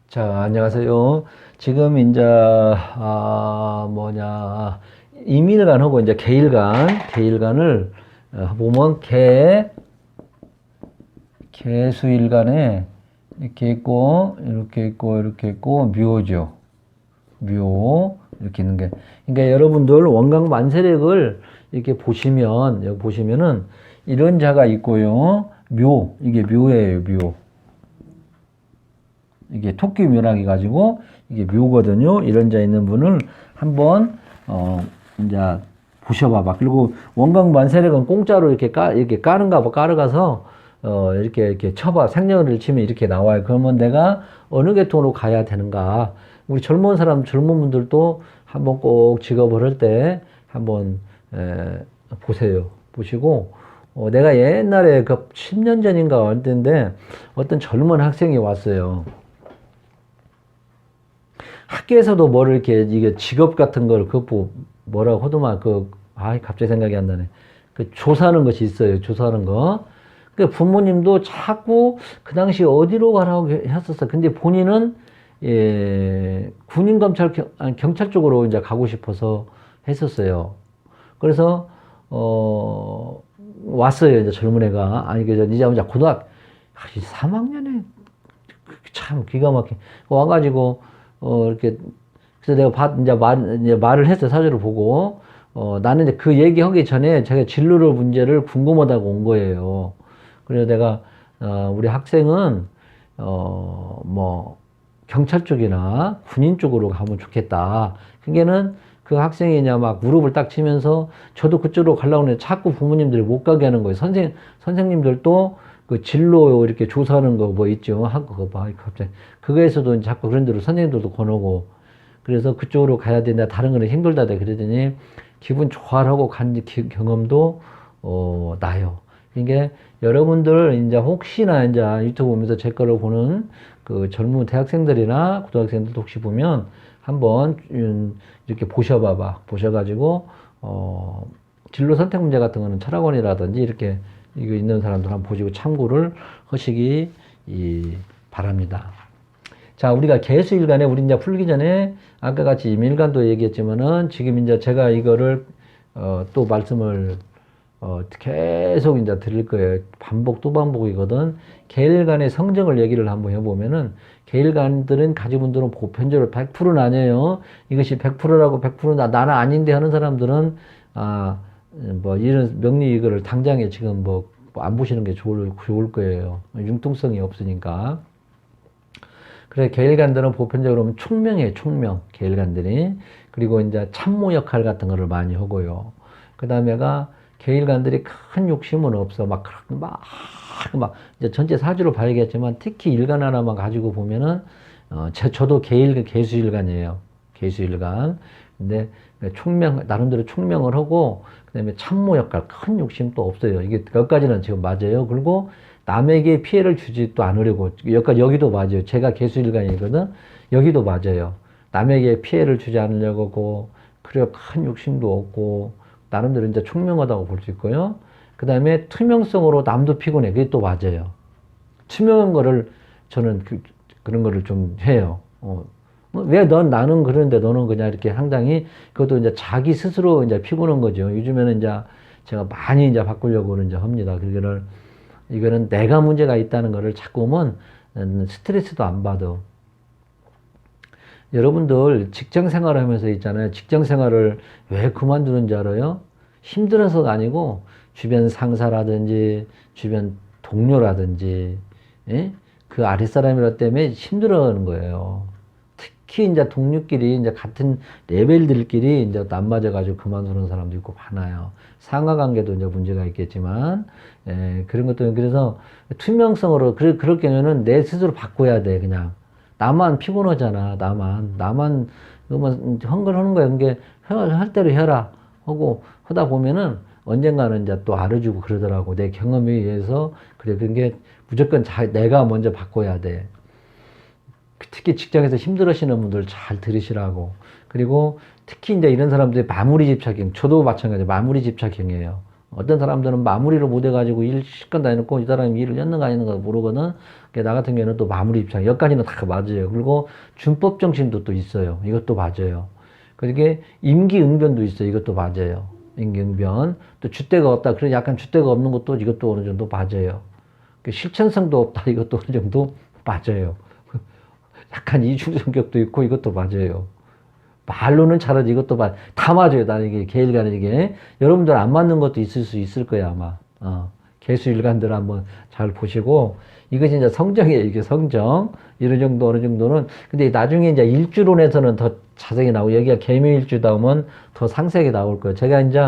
자, 안녕하세요. 지금 이제 임일간하고 이제 개일간을 보면 개수일간에 이렇게 있고 묘죠. 묘 이렇게 있는 게. 그러니까 여러분들 원광 만세력을 이렇게 보시면 여기 보시면은 이런 자가 있고요. 묘 이게 묘예요. 묘. 이게 토끼 묘락이 가지고 이게 묘거든요. 이런 자 있는 분을 한번 이제 보셔봐봐. 그리고 원광 만세력은 공짜로 이렇게 까는가 봐. 깔아가서 이렇게 쳐봐. 생년을 치면 이렇게 나와요. 그러면 내가 어느 계통으로 가야 되는가? 우리 젊은 분들도 한번 꼭 직업을 할 때 한번 보세요. 보시고 내가 옛날에 그 10년 전인가 언제인데 어떤 젊은 학생이 왔어요. 학교에서도 뭐를 이게 직업 같은 걸, 뭐라고 하더만, 갑자기 생각이 안 나네. 조사하는 것이 있어요. 조사하는 거. 부모님도 자꾸 그 당시 어디로 가라고 했었어. 근데 본인은, 경찰 쪽으로 이제 가고 싶어서 했었어요. 그래서, 왔어요. 이제 젊은 애가. 아니, 이제 혼자 3학년에 참 기가 막혀. 와가지고, 이렇게, 그래서 내가 이제 말을 했어, 사주를 보고. 나는 이제 그 얘기하기 전에 제가 진로 문제를 궁금하다고 온 거예요. 그래서 내가, 우리 학생은, 경찰 쪽이나 군인 쪽으로 가면 좋겠다. 그게는 그 학생이 이제 막 무릎을 딱 치면서 저도 그쪽으로 가려고 하는데 자꾸 부모님들이 못 가게 하는 거예요. 선생님들도 그 진로 이렇게 조사하는 거 뭐 있죠. 그거 봐. 갑자기. 그거에서도 자꾸 그런 대로 선생님들도 권하고. 그래서 그쪽으로 가야 된다. 다른 거는 힘들다. 그러더니 기분 좋아하고 간 경험도, 나요. 이게 여러분들 이제 혹시나 이제 유튜브 보면서 제 거를 보는 그 젊은 대학생들이나 고등학생들도 혹시 보면 한번 이렇게 보셔봐봐. 보셔가지고, 진로 선택 문제 같은 거는 철학원이라든지 이렇게 이거 있는 사람들 한번 보시고 참고를 하시기 바랍니다. 자, 우리가 개수일간에 우리 이제 풀기 전에 아까 같이 임일간도 얘기했지만은 지금 이제 제가 이거를 또 말씀을 계속 이제 드릴 거예요. 반복 또 반복이거든. 개일간의 성정을 얘기를 한번 해보면은 개일간들은 가지분들은 보편적으로 100%는 아니에요. 이것이 100%라고 100% 나는 아닌데 하는 사람들은 이런 명리 이거를 당장에 지금 안 보시는 게 좋을 거예요. 융통성이 없으니까. 그래, 개일간들은 보편적으로 총명이에요, 총명. 개일간들이. 그리고 이제 참모 역할 같은 거를 많이 하고요. 그 다음에가 개일간들이 큰 욕심은 없어. 이제 전체 사주로 봐야겠지만 특히 일간 하나만 가지고 보면은, 저도 개수일간이에요. 개수일간. 근데 나름대로 총명을 하고, 그 다음에 참모 역할, 큰 욕심도 없어요. 이게 여기까지는 지금 맞아요. 그리고 남에게 피해를 주지도 않으려고, 여기도 맞아요. 제가 개수일간이거든. 여기도 맞아요. 남에게 피해를 주지 않으려고, 그리고 큰 욕심도 없고, 나름대로 이제 총명하다고 볼 수 있고요. 그 다음에 투명성으로 남도 피곤해. 그게 또 맞아요. 투명한 거를 저는 그런 거를 좀 해요. 왜 나는 그러는데 너는 그냥 이렇게 상당히 그것도 이제 자기 스스로 이제 피곤한 거죠. 요즘에는 이제 제가 많이 이제 바꾸려고 이제 합니다. 이거는 내가 문제가 있다는 거를 자꾸 하면 스트레스도 안 받아. 여러분들 직장 생활을 하면서 있잖아요. 직장 생활을 왜 그만두는지 알아요? 힘들어서가 아니고 주변 상사라든지 주변 동료라든지, 예? 그 아랫사람이라 때문에 힘들어하는 거예요. 특히 이제 동료끼리 이제 같은 레벨들끼리 이제 안 맞아가지고 그만두는 사람도 있고 많아요. 상하 관계도 이제 문제가 있겠지만, 그런 것도 그래서 투명성으로 그럴 경우에는 내 스스로 바꿔야 돼. 그냥 나만 피곤하잖아. 나만 그만 헝걸하는 거야. 그게 할 대로 해라 하고 하다 보면은 언젠가는 이제 또 알아주고 그러더라고. 내 경험에 의해서 그런 게 무조건 내가 먼저 바꿔야 돼. 특히 직장에서 힘들으시는 분들 잘 들으시라고. 그리고 특히 이제 이런 사람들이 마무리 집착형, 저도 마찬가지로 마무리 집착형이에요. 어떤 사람들은 마무리를 못 해가지고 일 실컷 다 해놓고 이 사람이 일을 했는가 안 했는가 모르거든. 나 같은 경우에는 또 마무리 입장, 여기까지는 다 맞아요. 그리고 준법 정신도 또 있어요. 이것도 맞아요. 그게 임기응변도 있어요. 이것도 맞아요. 임기응변. 또 줏대가 없다. 그래서 약간 줏대가 없는 것도 이것도 어느 정도 맞아요. 실천성도 없다. 이것도 어느 정도 맞아요. 약간 이중 성격도 있고 이것도 맞아요. 말로는 잘하지 이것도 다 맞아요. 나는 이게 계일간에 이게 여러분들 안 맞는 것도 있을 수 있을 거야 아마. 개수일간들 한번 잘 보시고 이것이 이제 성정이에요. 이게 성정 이런 정도 어느 정도는 근데 나중에 이제 일주론에서는 더 자세히 나오고 여기가 개묘일주다 보면 더 상세하게 나올 거예요. 제가 이제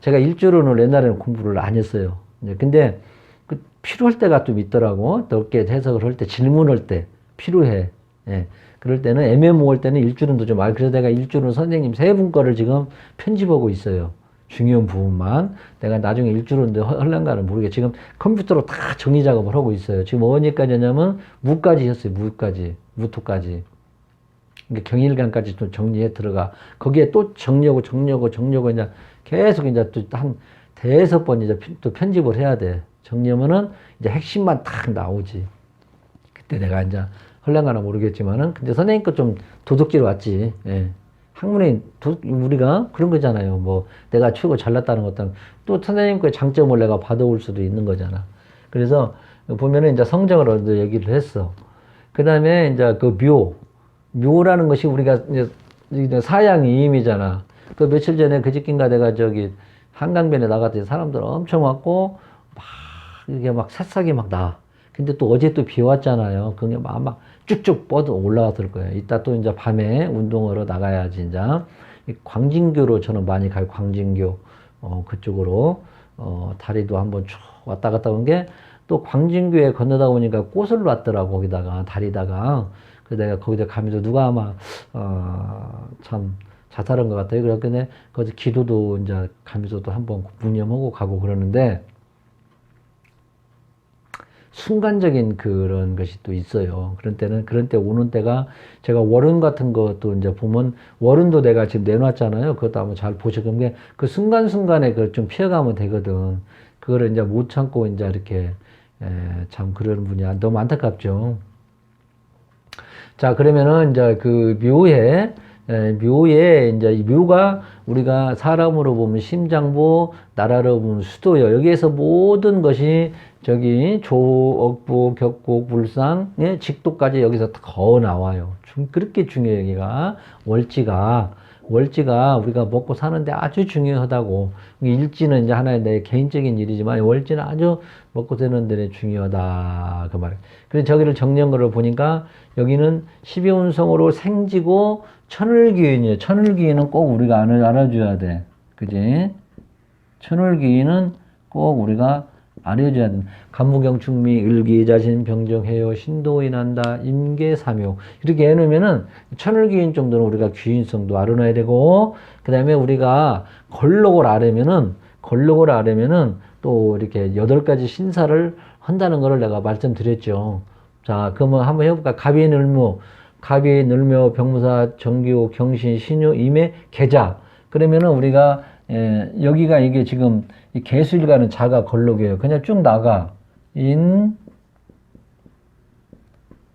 제가 일주론을 옛날에는 공부를 안 했어요. 근데 그 필요할 때가 좀 있더라고. 넓게 해석을 할 때 질문할 때 필요해. 예. 그럴 때는 애매모호할 때는 일주론도 좀 그래서 내가 일주론 선생님 세 분 거를 지금 편집하고 있어요. 중요한 부분만. 내가 나중에 일주론도 할란가는 모르겠. 지금 컴퓨터로 다 정리 작업을 하고 있어요. 지금 어디까지 하냐면 무까지 했어요. 무토까지. 그러니까 경일간까지 또 정리해 들어가. 거기에 또 정리하고 이제 계속 이제 또 한 대여섯 번 이제 또 편집을 해야 돼. 정리하면은 이제 핵심만 딱 나오지. 그때 내가 이제 헐랑가나 모르겠지만은, 근데 선생님 거 좀 도둑질 왔지. 예. 학문에 우리가 그런 거잖아요. 뭐 내가 최고 잘났다는 것도 또 선생님 거의 장점을 내가 받아올 수도 있는 거잖아. 그래서 보면은 이제 성적을 얻어 얘기를 했어. 그 다음에 이제 그 묘라는 것이 우리가 이제 사양이임이잖아. 그 며칠 전에 그저께인가 내가 저기 한강변에 나갔더니 사람들 엄청 왔고 막 이게 막 새싹이 막 나. 근데 또 어제 또 비 왔잖아요. 그게 막 쭉쭉 뻗어 올라왔을 거예요. 이따 또 이제 밤에 운동하러 나가야지 이제. 광진교로 저는 많이 가요. 광진교 그쪽으로 다리도 한번 쭉 왔다 갔다 온 게 또 광진교에 건너다 보니까 꽃을 놨더라고. 거기다가 다리다가. 그래서 내가 거기다 가면서 누가 아마 참 자살한 것 같아요. 그랬더니 거기서 기도도 이제 가면서도 한번 묵념하고 가고 그러는데 순간적인 그런 것이 또 있어요. 그런 때 오는 때가 제가 월운 같은 것도 이제 보면 월운도 내가 지금 내놨잖아요. 그것도 한번 잘 보시고 그 순간순간에 그걸 좀 피해가면 되거든. 그거를 이제 못 참고 이제 이렇게 참 그런 분이 너무 안타깝죠. 자, 그러면은 이제 그 묘에 이제 이 묘가 우리가 사람으로 보면 심장부, 나라로 보면 수도요. 여기에서 모든 것이 저기 조, 억부, 격국, 불상, 예, 직도까지 여기서 거 나와요. 그렇게 중요해요. 여기가 월지가 우리가 먹고 사는데 아주 중요하다고. 일지는 이제 하나의 내 개인적인 일이지만 월지는 아주 먹고 사는 데 중요하다. 그 말이에요. 그래서 저기를 정리한 거를 보니까 여기는 12운성으로 생지고 천을기인이에요. 천을기인은 꼭 우리가 알아줘야 돼. 그지? 천을기인은 꼭 우리가 알아줘야 돼. 간무경충미, 을기자신, 병정해요, 신도인한다, 임계삼요. 이렇게 해놓으면은 천을기인 정도는 우리가 귀인성도 알아놔야 되고, 그 다음에 우리가 걸록을 알으면은 또 이렇게 8가지 신사를 한다는 거를 내가 말씀드렸죠. 자, 그러면 한번 해볼까? 갑이 늘묘, 병무사, 정기호, 경신, 신유, 임해, 계자. 그러면은 우리가 여기가 이게 지금 이 개수일가는 자가 걸록이에요. 그냥 쭉 나가.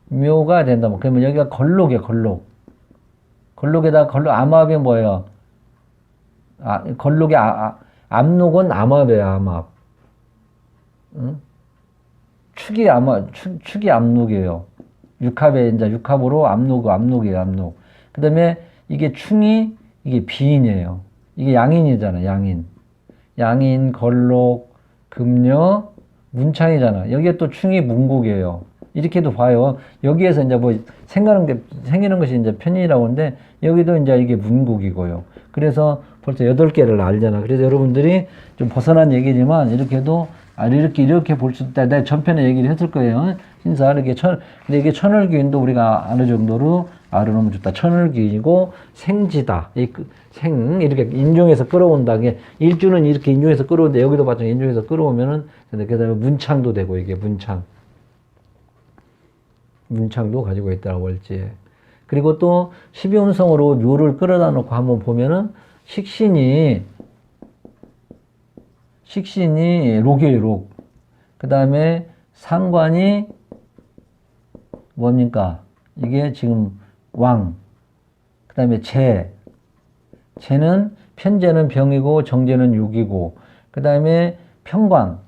묘가 된다. 그러면 여기가 걸록이에요. 걸록에다 암압이 뭐예요? 걸록의 압록은 암압이에요. 암압. 응? 축이 압록이에요. 육합에 이제 육합으로 압록이에요. 압록. 그다음에 이게 충이 이게 비인이에요. 이게 양인이잖아. 양인, 걸록, 금녀, 문창이잖아. 여기에 또 충이 문곡이에요. 이렇게도 봐요. 여기에서 이제 뭐 생기는 것이 이제 편인이라고 하는데 여기도 이제 이게 문곡이고요. 그래서 벌써 8개를 알잖아. 그래서 여러분들이 좀 벗어난 얘기지만 이렇게도 이렇게 볼 수 있다. 내가 전편에 얘기를 했을 거예요. 신사, 근데 이게 천을기인도 우리가 어느 정도로 알아놓으면 좋다. 천을기인이고 생지다. 이렇게 인종에서 끌어온다. 일주는 이렇게 인종에서 끌어오는데 여기도 마찬가지 인종에서 끌어오면은, 그 다음에 문창도 되고, 이게 문창도 가지고 있다, 월지에. 그리고 또 12운성으로 묘를 끌어다 놓고 한번 보면은 식신이 식신이 록이에요, 록. 그 다음에 상관이 뭡니까? 이게 지금 왕. 그 다음에 재는 편재는 병이고 정재는 육이고, 그 다음에 평관.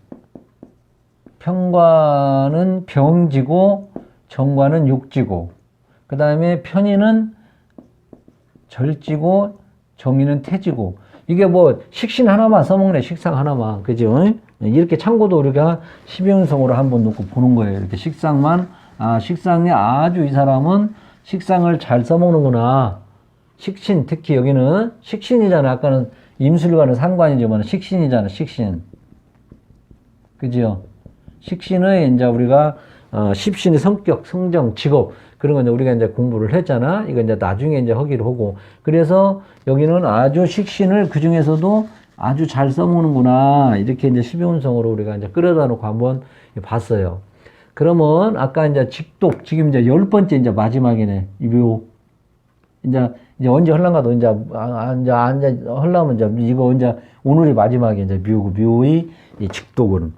평관은 병지고 정관은 육지고, 그 다음에 편의는 절지고 정의는 태지고. 이게 뭐 식신 하나만 써먹네. 식상 하나만. 그죠? 이렇게 참고도 우리가 12운성으로 한번 놓고 보는 거예요. 이렇게 식상만. 식상이 아주 이 사람은 식상을 잘 써먹는구나. 식신, 특히 여기는 식신이잖아. 아까는 임술과는 상관이지만 식신이잖아. 식신. 그죠? 식신의 이제 우리가 십신의 성격, 성정, 직업 그런 거 이제 우리가 이제 공부를 했잖아. 이거 이제 나중에 이제 하기로 하고. 그래서 여기는 아주 식신을 그 중에서도 아주 잘 써먹는구나. 이렇게 이제 12운성으로 우리가 이제 끌어다 놓고 한번 봤어요. 그러면 아까 이제 직독, 지금 이제 10번째 이제 마지막이네. 이 묘. 이제 언제 할란가도 이제 하려면 이제 이거 이제 오늘이 마지막에 이제 묘의 이 직독은.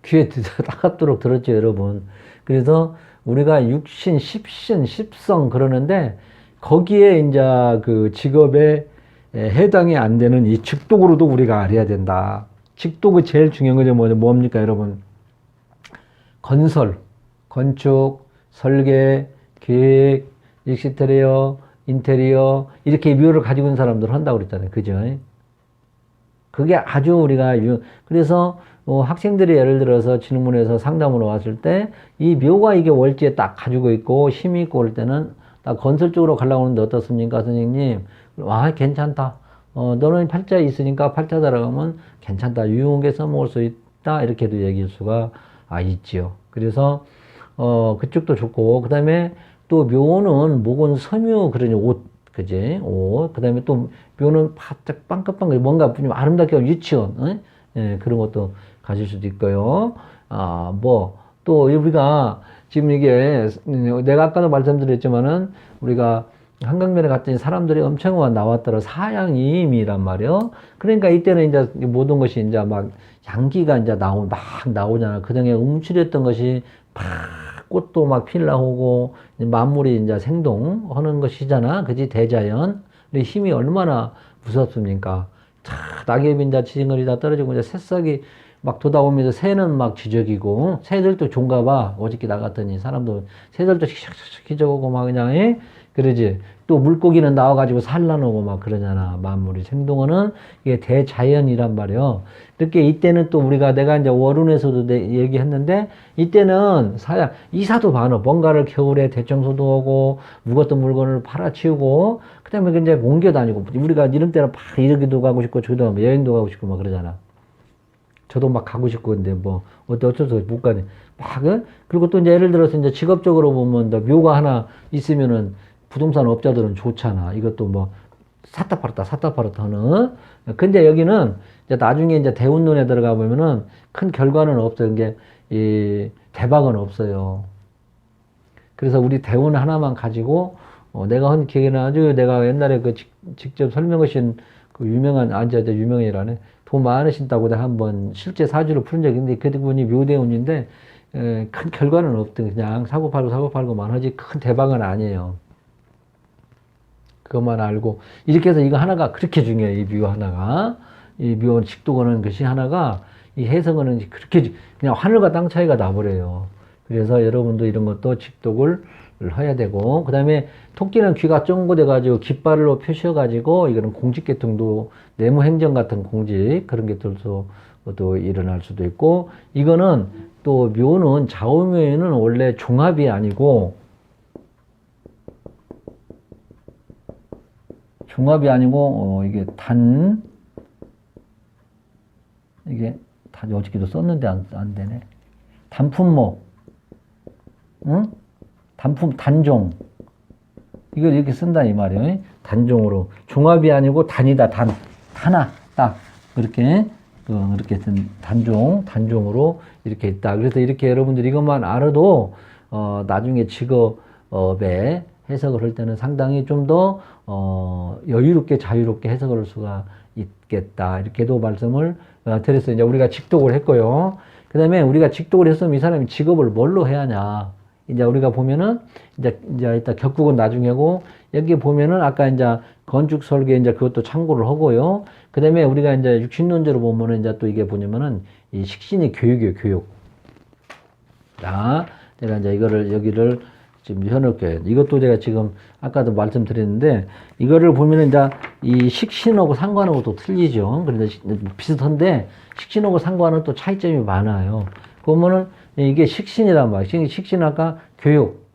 귀에 따갑도록 들었죠, 여러분. 그래서 우리가 육신, 십신, 십성 그러는데 거기에 이제 그 직업에 해당이 안 되는 이 직독으로도 우리가 알아야 된다. 직독이 제일 중요한 거죠. 뭡니까, 여러분? 건설, 건축, 설계, 계획, 익스테리어, 인테리어 이렇게 묘를 가지고 있는 사람들 한다고 그랬잖아요. 그죠? 그게 아주 우리가 그래서 학생들이 예를 들어서 진흥문에서 상담으로 왔을 때 이 묘가 이게 월지에 딱 가지고 있고 힘이 있고 그럴 때는 딱 건설 쪽으로 가려고 하는데 어떻습니까, 선생님? 괜찮다. 너는 팔자에 있으니까 팔자다라고 하면 괜찮다. 유용하게 써먹을 수 있다. 이렇게도 얘기할 수가 있지요. 그래서 그쪽도 좋고, 그 다음에 또 묘는 목은 섬유 그러니 옷, 그지? 옷. 그 다음에 또 묘는 바짝 빵긋빵긋 뭔가 좀 아름답게 유치원, 예, 그런 것도 가질 수도 있고요. 또 우리가 지금 이게 내가 아까도 말씀드렸지만은 우리가 한강변에 갔더니 사람들이 엄청 나왔더라. 사양임이란 말이요. 그러니까 이때는 이제 모든 것이 이제 막 양기가 이제 막 나오잖아. 그동안에 움츠렸던 것이 막 꽃도 막 필라오고 만물이 이제 생동하는 것이잖아. 그지? 대자연. 근데 힘이 얼마나 무섭습니까? 낙엽이 이제 지진거리 다 떨어지고 이제 새싹이 막 돋아오면서 새는 막 지저귀고, 새들도 좋은가 봐. 어저께 나갔더니 사람도 새들도 씩씩씩 기저오고 막 그냥, 그러지. 또 물고기는 나와가지고 산란하고 막 그러잖아. 만물이 생동하는 이게 대자연이란 말이요. 이렇게 이때는 또 우리가 내가 이제 월운에서도 얘기했는데 이때는 이사도 많어. 뭔가를 겨울에 대청소도 하고 묵었던 물건을 팔아치우고 그 다음에 이제 옮겨 다니고 우리가 이런 때는 막 이러기도 가고 싶고 저기도 여행도 가고 싶고 막 그러잖아. 저도 막 가고 싶고 근데 어쩔 수 없이 못 가네. 그리고 또 이제 예를 들어서 이제 직업적으로 보면 묘가 하나 있으면은 부동산 업자들은 좋잖아. 이것도 샀다 팔았다 하는. 근데 여기는 이제 나중에 이제 대운론에 들어가 보면은 큰 결과는 없어요. 이 대박은 없어요. 그래서 우리 대운 하나만 가지고 내가 한 기억에는 아주 내가 옛날에 직접 설명하신 그 유명한 유명이라네. 돈 많으신다고 내가 한번 실제 사주를 푸는 적이 있는데 그분이 묘대운인데 큰 결과는 없든 그냥 사고 팔고만 하지 큰 대박은 아니에요. 그것만 알고 이렇게 해서 이거 하나가 그렇게 중요해. 이 묘 하나가 이 묘 직도거는 것이 하나가 이 해석은 그렇게 그냥 하늘과 땅 차이가 나버려요. 그래서 여러분도 이런 것도 직독을 해야 되고 그 다음에 토끼는 귀가 쫑긋해 가지고 깃발로 표시해 가지고 이거는 공직계통도 내무행정 같은 공직 그런 것들도 일어날 수도 있고 이거는 또 묘는 좌우묘에는 원래 종합이 아니고 이게 이게 어저께도 썼는데 안 되네. 단품목, 응? 단종. 이걸 이렇게 쓴다 이 말이에요. 단종으로 종합이 아니고 단이다. 하나 딱 그렇게 쓴 단종으로 이렇게 있다. 그래서 이렇게 여러분들 이것만 알아도 나중에 직업에 해석을 할 때는 상당히 좀 더 여유롭게 자유롭게 해석을 할 수가 있겠다. 이렇게도 말씀을 드렸어요. 이제 우리가 직독을 했고요. 그 다음에 우리가 직독을 했으면 이 사람이 직업을 뭘로 해야 하냐. 이제 우리가 보면은 이제 일단 격국은 나중에고 여기 보면은 아까 이제 건축 설계 이제 그것도 참고를 하고요. 그 다음에 우리가 이제 육신론적으로 보면은 이제 또 이게 뭐냐면은 이 식신이 교육이에요, 교육. 자, 제가 이제 이거를 여기를 지금 해놓을게요. 이것도 제가 지금 아까도 말씀드렸는데 이거를 보면은 이제 이 식신하고 상관하고 또 틀리죠. 그런데 비슷한데 식신하고 상관은 또 차이점이 많아요. 보면은 이게 식신이란 말이에요. 식신 아까 교육,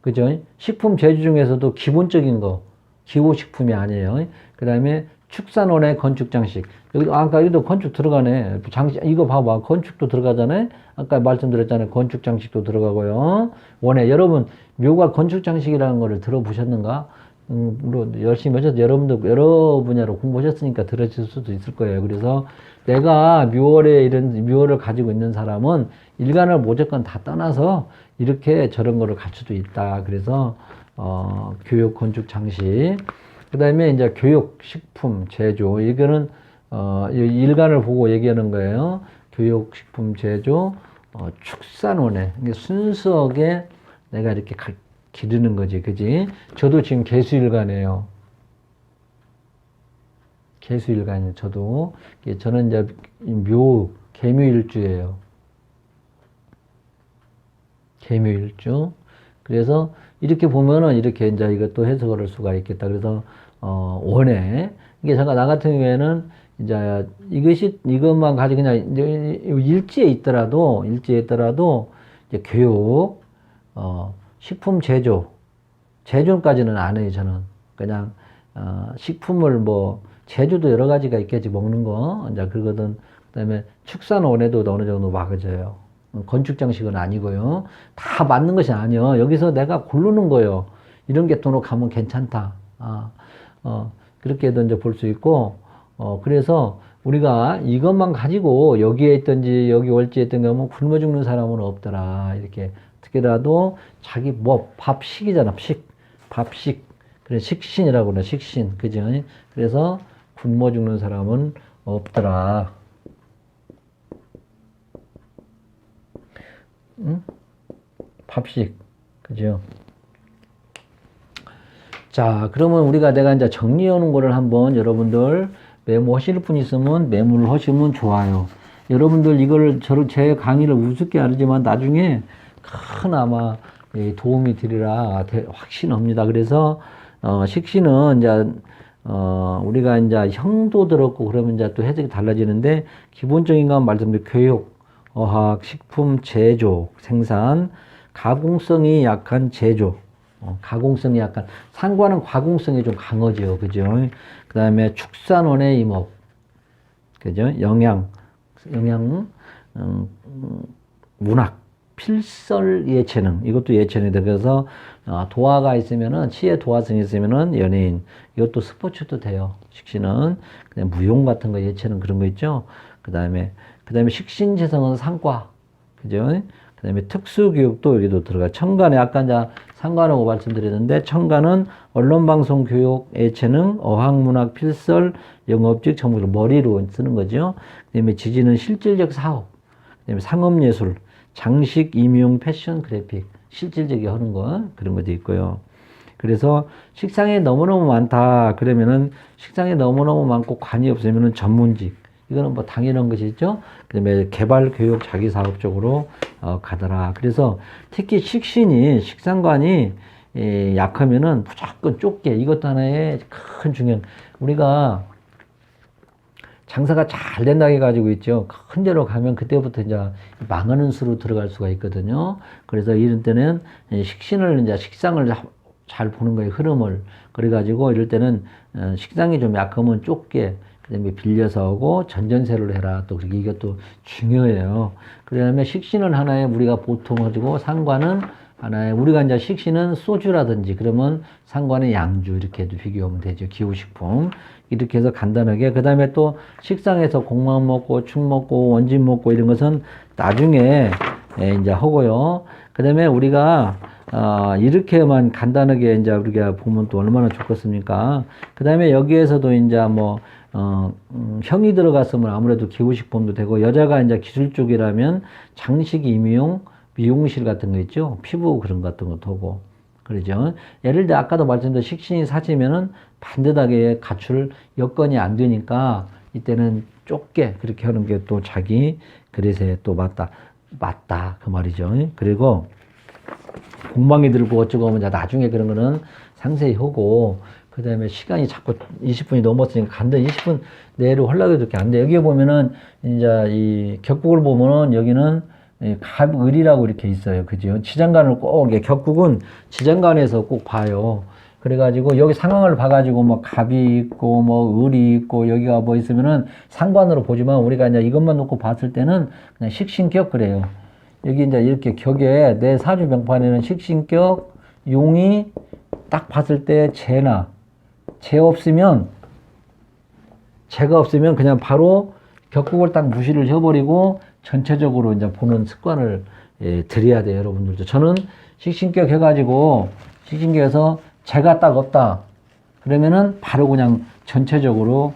그죠? 식품 제조 중에서도 기본적인 거, 기호식품이 아니에요. 그 다음에 축산원의 건축장식. 여기도, 아까 여기도 건축 들어가네. 장식, 이거 봐봐. 건축도 들어가잖아요. 아까 말씀드렸잖아요. 건축장식도 들어가고요. 원에, 여러분, 묘가 건축장식이라는 거를 들어보셨는가? 물론 열심히 하셔서 여러분도 여러 분야로 공부하셨으니까 들으실 수도 있을 거예요. 그래서 내가 묘월에 이런, 묘월을 가지고 있는 사람은 일간을 무조건 다 떠나서 이렇게 저런 거를 갈 수도 있다. 그래서, 교육, 건축, 장식. 그 다음에 이제 교육, 식품, 제조. 이거는, 일간을 보고 얘기하는 거예요. 교육, 식품, 제조, 축산원에. 순수하게 내가 이렇게 기르는 거지. 그지? 저도 지금 개수일간이에요. 개수일간이에요. 저도. 저는 이제 개묘일주예요. 개묘일주. 그래서 이렇게 보면은 이렇게 이제 이것도 해석을 할 수가 있겠다. 그래서, 원해. 이게 잠깐 나 같은 경우에는 이제 이것만 가지고 그냥 일지에 있더라도, 이제 교육, 식품 제조까지는 안 해요, 저는. 그냥, 식품을 뭐, 제조도 여러 가지가 있겠지, 먹는 거. 이제 그거든. 그 다음에 축산원에도 어느 정도 막아져요. 건축장식은 아니고요. 다 맞는 것이 아니요. 여기서 내가 고르는 거예요. 이런 게 돈으로 가면 괜찮다. 그렇게도 이제 볼 수 있고, 그래서 우리가 이것만 가지고 여기에 있든지 여기 월지에 있든가 뭐 굶어 죽는 사람은 없더라. 이렇게 어떻게라도 자기 뭐 밥식이잖아. 밥식. 그래 식신이라고 그래. 식신. 그죠? 그래서 굶어 죽는 사람은 없더라. 응? 밥식. 그죠? 자, 그러면 내가 이제 정리해 오는 거를 한번 여러분들 메모하실 분 있으면 메모를 하시면 좋아요. 여러분들 이걸 제 강의를 우습게 알지만 나중에 큰 아마 도움이 되리라 확신합니다. 그래서, 식신은 이제, 우리가 이제 형도 들었고 그러면 이제 또 해석이 달라지는데 기본적인 건 말씀드린 교육, 어학, 식품, 제조, 생산, 가공성이 약한 제조, 가공성이 약간, 상관은 가공성이 좀 강하죠. 그죠? 그 다음에 축산원의 임업, 그죠? 영양, 문학, 필설 예체능, 이것도 예체능이다. 그래서, 도화가 있으면은, 치에 도화성이 있으면은 연예인, 이것도 스포츠도 돼요. 식신은. 그냥 무용 같은 거 예체능 그런 거 있죠? 그 다음에 식신재성은 상과, 그죠? 그 다음에 특수교육도 여기도 들어가. 청간에 아까 이제 상관하고 말씀드렸는데, 청간은 언론방송 교육, 예체능, 어학문학, 필설, 영업직, 전부 머리로 쓰는 거죠. 그 다음에 지지는 실질적 사업, 그 다음에 상업예술, 장식, 임용, 패션, 그래픽, 실질적이 하는 거, 그런 것도 있고요. 그래서 식상에 너무너무 많다. 그러면은 식상에 너무너무 많고 관이 없으면은 전문직. 이거는 뭐 당연한 것이죠. 그 다음에 개발, 교육, 자기 사업 쪽으로 가더라. 그래서 특히 식상관이 약하면은 무조건 좁게, 이것도 하나의 큰 중요한, 우리가 장사가 잘 된다고 해가지고 있죠. 큰 데로 가면 그때부터 이제 망하는 수로 들어갈 수가 있거든요. 그래서 이럴 때는 식신을 이제 식상을 잘 보는 거예요. 흐름을. 그래가지고 이럴 때는 식상이 좀 약하면 좁게, 그 다음에 빌려서 오고 전전세를 해라. 또 그렇게 이것도 중요해요. 그 다음에 식신은 하나에 우리가 보통 가지고 상관은 하나에, 우리가 이제 식신은 소주라든지 그러면 상관은 양주, 이렇게 비교하면 되죠. 기호식품. 이렇게 해서 간단하게. 그 다음에 또 식상에서 곡막 먹고 축 먹고 원진 먹고 이런 것은 나중에 이제 하고요. 그 다음에 우리가 이렇게만 간단하게 이제 우리가 보면 또 얼마나 좋겠습니까? 그 다음에 여기에서도 이제 뭐 형이 들어갔으면 아무래도 기후식품도 되고, 여자가 이제 기술 쪽이라면 장식, 임용, 미용실 같은 거 있죠. 피부 그런 것 같은 것도 하고. 그러죠. 예를 들어 아까도 말씀드린 식신이 사지면은 반듯하게 가출 여건이 안 되니까 이때는 좁게 그렇게 하는 게 또 자기 그릇에 또 맞다 그 말이죠. 그리고 공방이 들고 어쩌고 하면 나중에 그런 거는 상세히 하고, 그 다음에 시간이 자꾸 20분이 넘었으니까 간단 20분 내로 하려고 해도 안 돼. 여기에 보면은 이제 이 격국을 보면은 여기는 갑을이라고 이렇게 있어요. 그죠? 지장간을 꼭, 격국은 지장간에서 꼭 봐요. 그래가지고 여기 상황을 봐가지고 뭐 갑이 있고 뭐 을이 있고 여기가 뭐 있으면은 상관으로 보지만, 우리가 이제 이것만 놓고 봤을 때는 그냥 식신격 그래요. 여기 이제 이렇게 격에 내 사주 명판에는 식신격 용이 딱 봤을 때 재가 없으면 그냥 바로 격국을 딱 무시를 해버리고 전체적으로 이제 보는 습관을 들여야 돼요, 여러분들도. 저는 식신격 해가지고 식신격에서 재가 딱 없다 그러면은 바로 그냥 전체적으로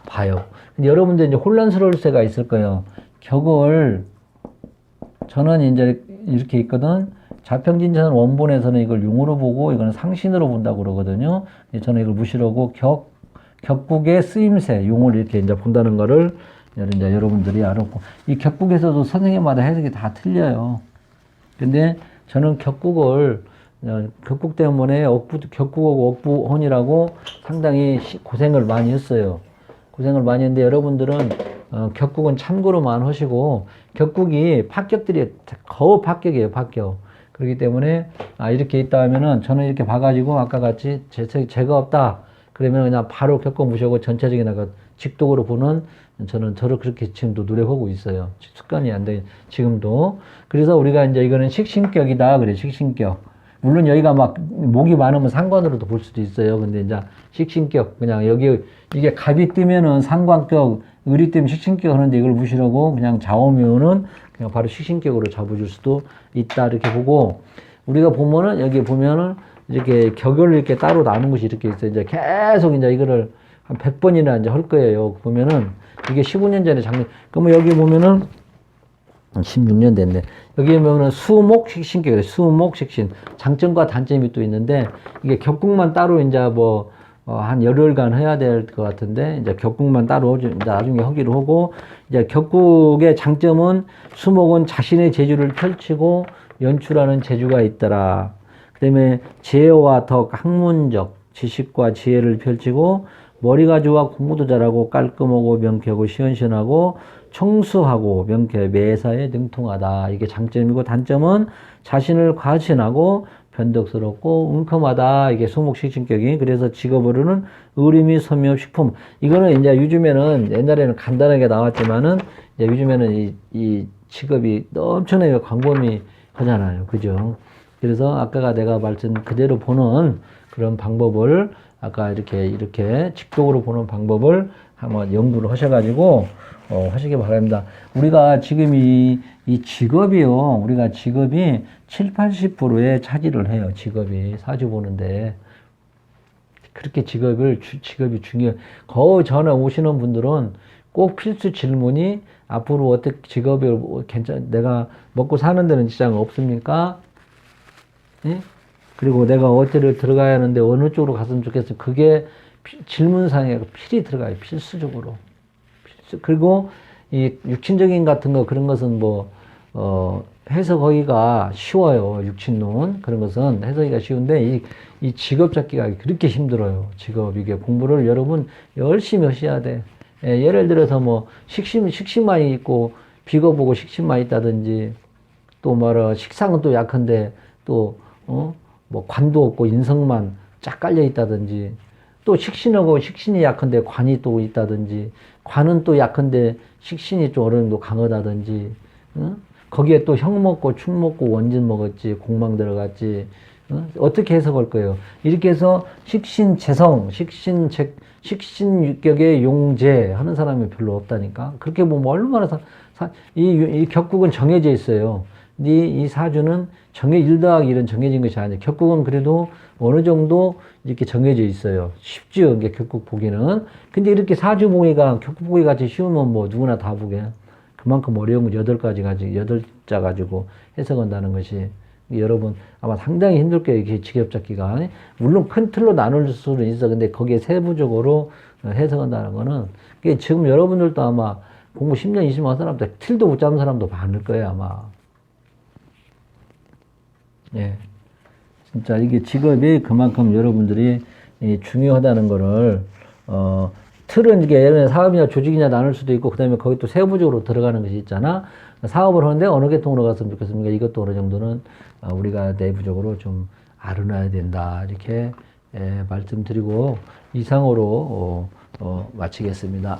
봐요. 근데 여러분들 이제 혼란스러울 때가 있을 거예요. 격을 저는 이제 이렇게 있거든. 자평진자는 원본에서는 이걸 용으로 보고 이거는 상신으로 본다고 그러거든요. 저는 이걸 무시하고 격국의 쓰임새, 용을 이렇게 이제 본다는 거를 이제 여러분들이 알았고, 이 격국에서도 선생님마다 해석이 다 틀려요. 근데 저는 격국 때문에 격국하고 억부혼이라고 상당히 고생을 많이 했어요. 고생을 많이 했는데 여러분들은 격국은 참고로만 하시고, 격국이 합격들이 거의 합격이에요, 합격. 그렇기 때문에 이렇게 있다 하면은 저는 이렇게 봐가지고 아까 같이 제가 없다 그러면 그냥 바로 격국 무시하고 전체적인 직독으로 보는, 저는 저를 그렇게 지금도 노력하고 있어요. 습관이 안 돼, 지금도. 그래서 우리가 이제 이거는 식신격이다 그래, 식신격. 물론 여기가 막 목이 많으면 상관으로도 볼 수도 있어요. 근데 이제 식신격, 그냥 여기 이게 갑이 뜨면은 상관격, 을이 뜨면 식신격 하는데 이걸 무시하고 그냥 좌오면은 그냥 바로 식신격으로 잡아줄 수도 있다 이렇게 보고, 우리가 보면은 여기 보면은 이렇게 격을 이렇게 따로 나눈 것이 이렇게 있어요. 이제 계속 이제 이거를 한 100번이나 이제 할 거예요. 보면은 이게 15년 전에 그러면 여기 보면은 16년 됐네. 여기 보면은 수목 식신격이에요. 수목 식신. 장점과 단점이 또 있는데, 이게 격국만 따로 이제 한 열흘간 해야 될 것 같은데, 이제 격국만 따로 이제 나중에 하기로 하고, 이제 격국의 장점은 수목은 자신의 재주를 펼치고 연출하는 재주가 있더라. 그 다음에 지혜와 덕, 학문적 지식과 지혜를 펼치고, 머리가 좋아 공부도 잘하고 깔끔하고 명쾌하고 시원시원하고 청수하고 명쾌 매사에 능통하다. 이게 장점이고, 단점은 자신을 과신하고 변덕스럽고 웅큼하다. 이게 수목식신격이. 그래서 직업으로는 의림이 섬유업 식품. 이거는 이제 요즘에는, 옛날에는 간단하게 나왔지만은 이제 요즘에는 이 직업이 엄청나게 광범위 하잖아요. 그죠? 그래서 아까가 내가 말씀 그대로 보는 그런 방법을, 아까 이렇게 직독으로 보는 방법을 한번 연구를 하셔가지고 하시기 바랍니다. 우리가 지금 이 직업이요, 우리가 직업이 70~80%의 차지를 해요. 직업이 사주 보는데 그렇게 직업이 중요해요. 거의 전에 오시는 분들은 꼭 필수 질문이 앞으로 어떻게 직업이 내가 먹고 사는 데는 지장 없습니까? 예? 그리고 내가 어디를 들어가야 하는데 어느 쪽으로 갔으면 좋겠어. 그게 질문상에 필히 들어가요. 필수적으로. 그리고 이 육친적인 같은 거, 그런 것은 해석하기가 쉬워요. 육친론. 그런 것은 해석하기가 쉬운데, 이 직업 잡기가 그렇게 힘들어요. 직업. 이게 공부를 여러분 열심히 하셔야 돼. 예를 들어서 식신만 있고, 비거 보고 식신만 있다든지, 또 식상은 또 약한데, 또, 관도 없고 인성만 쫙 깔려 있다든지, 또 식신하고 식신이 약한데 관이 또 있다든지, 관은 또 약한데 식신이 좀 어느 정도 강하다든지, 거기에 또 형 먹고 축 먹고 원진 먹었지, 공망 들어갔지, 어떻게 해석할 거예요? 이렇게 해서 식신재성, 식신육격의 용재 하는 사람이 별로 없다니까. 그렇게 보면 얼마나 이 격국은 정해져 있어요. 근데 이 사주는 1 더하기 1은 정해진 것이 아니에요. 결국은 그래도 어느 정도 이렇게 정해져 있어요. 쉽죠. 이게 결국 보기는. 근데 이렇게 사주 보기가 결국 보기 같이 쉬우면 뭐 누구나 다 보게. 그만큼 어려운 거 8가지 가지고, 8자 가지고 해석한다는 것이. 여러분 아마 상당히 힘들 거예요. 이게 직업잡기가. 물론 큰 틀로 나눌 수는 있어. 근데 거기에 세부적으로 해석한다는 거는, 지금 여러분들도 아마 공부 10년, 20년 한 사람들 틀도 못 잡는 사람도 많을 거예요, 아마. 예. 진짜 이게 직업이 그만큼 여러분들이 중요하다는 거를, 틀은 이게 예를 들어 사업이냐 조직이냐 나눌 수도 있고, 그 다음에 거기 또 세부적으로 들어가는 것이 있잖아. 사업을 하는데 어느 계통으로 갔으면 좋겠습니까? 이것도 어느 정도는 우리가 내부적으로 좀 알아놔야 된다. 이렇게 말씀드리고, 이상으로 마치겠습니다.